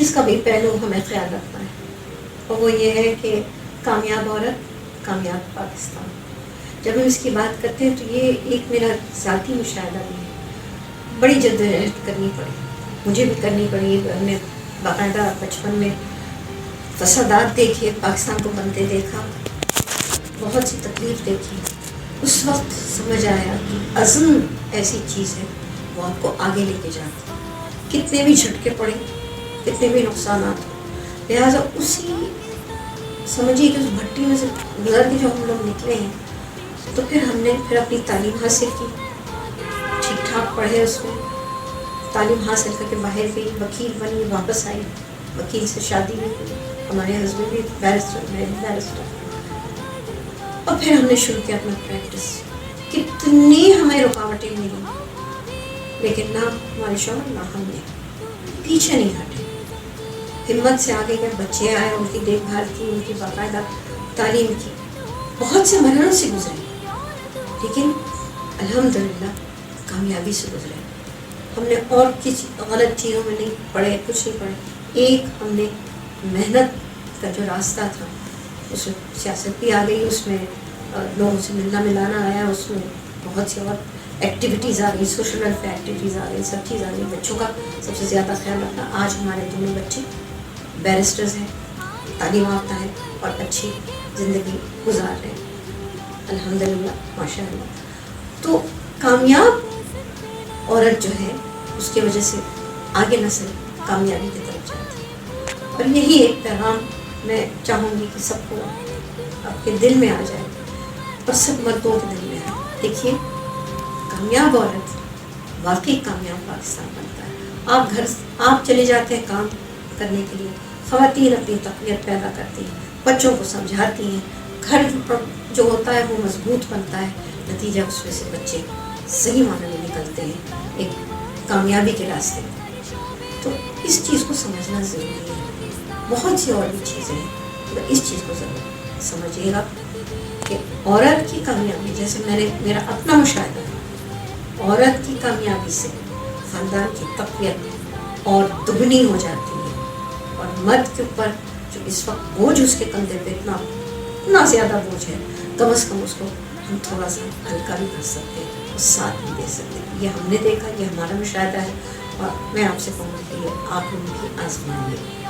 چیز کا بھی پہلو ہمیں خیال رکھنا ہے، اور وہ یہ ہے کہ کامیاب عورت کامیاب پاکستان. جب ہم اس کی بات کرتے ہیں تو یہ ایک میرا ذاتی مشاہدہ بھی ہے. بڑی جدوجہد کرنی پڑی، مجھے بھی کرنی پڑی. ہم نے باقاعدہ بچپن میں فسادات دیکھے، پاکستان کو بنتے دیکھا، بہت سی تکلیف دیکھی. اس وقت سمجھ آیا کہ عزم ایسی چیز ہے وہ آپ کو آگے لے کے جاتی ہے، کتنے بھی جھٹکے پڑے، کتنے بھی نقصانات ہو. لہٰذا اسی سمجھیے کہ اس بھٹی میں سے گزر کے جو ہم لوگ نکلے ہیں، تو پھر ہم نے پھر اپنی تعلیم حاصل کی، ٹھیک ٹھاک پڑھے، اس میں تعلیم حاصل کر کے باہر گئی، وکیل بنی، واپس آئی، وکیل سے شادی بھی ہوئی، ہمارے ہسبینڈ بھی بیرسٹر، میں بھی بیرسٹر. اور پھر ہم نے شروع کیا اپنا پریکٹس. کتنی ہمیں رکاوٹیں ملی، لیکن نہ ہمارے شوہر نہ ہم نے پیچھے نہیں ہٹے، ہمت سے آگے گئے. بچے آئے، ان کی دیکھ بھال کی، ان کی باقاعدہ تعلیم کی. بہت سے مرحلوں سے گزرے، لیکن الحمدللہ کامیابی سے گزرے. ہم نے اور کسی غلط چیزوں میں نہیں پڑے، کچھ نہیں پڑے. ایک ہم نے محنت کا جو راستہ تھا، اس میں سیاست بھی آ گئی، اس میں لوگوں سے ملنا ملانا آیا، اس میں بہت سی اور ایکٹیویٹیز آ گئی، سوشل ویلفیئر ایکٹیویٹیز آ گئی، سب چیز آ گئی. بچوں کا سب سے زیادہ خیال رکھنا. آج ہمارے دونوں بچے بیرسٹرز ہیں، تعلیم یافتہ ہیں، اور اچھی زندگی گزار رہے ہیں الحمدللہ ماشاء اللہ. تو کامیاب عورت جو ہے، اس کی وجہ سے آگے نسل کامیابی کی طرف جاتی ہے. اور یہی ایک پیغام میں چاہوں گی کہ سب کو آپ کے دل میں آ جائے، اور سب مردوں کے دل میں آئے. دیکھیے، کامیاب عورت واقعی کامیاب پاکستان بنتا ہے. آپ چلے جاتے ہیں کام کرنے کے لیے، خواتین اپنی تقویت پیدا کرتی ہیں، بچوں کو سمجھاتی ہیں، گھر جو ہوتا ہے وہ مضبوط بنتا ہے. نتیجہ اس میں سے بچے صحیح معنی میں نکلتے ہیں ایک کامیابی کے راستے. تو اس چیز کو سمجھنا ضروری ہے. بہت سی اور بھی چیزیں ہیں، تو اس چیز کو ضرور سمجھیے گا کہ عورت کی کامیابی، جیسے میرا اپنا مشاہدہ ہے، عورت کی کامیابی سے خاندان کی تقویت اور دگنی ہو جاتی ہے. اور مرد کے اوپر جو اس وقت بوجھ اس کے کندھے پہ اتنا زیادہ بوجھ ہے، کم از کم اس کو ہم تھوڑا سا ہلکا بھی کر سکتے ہیں، اور ساتھ بھی دے سکتے ہیں. یہ ہم نے دیکھا، یہ ہمارا مشاہدہ ہے، اور میں آپ سے کہوں گی کہ یہ آپ لوگوں کی آزمائش ہے.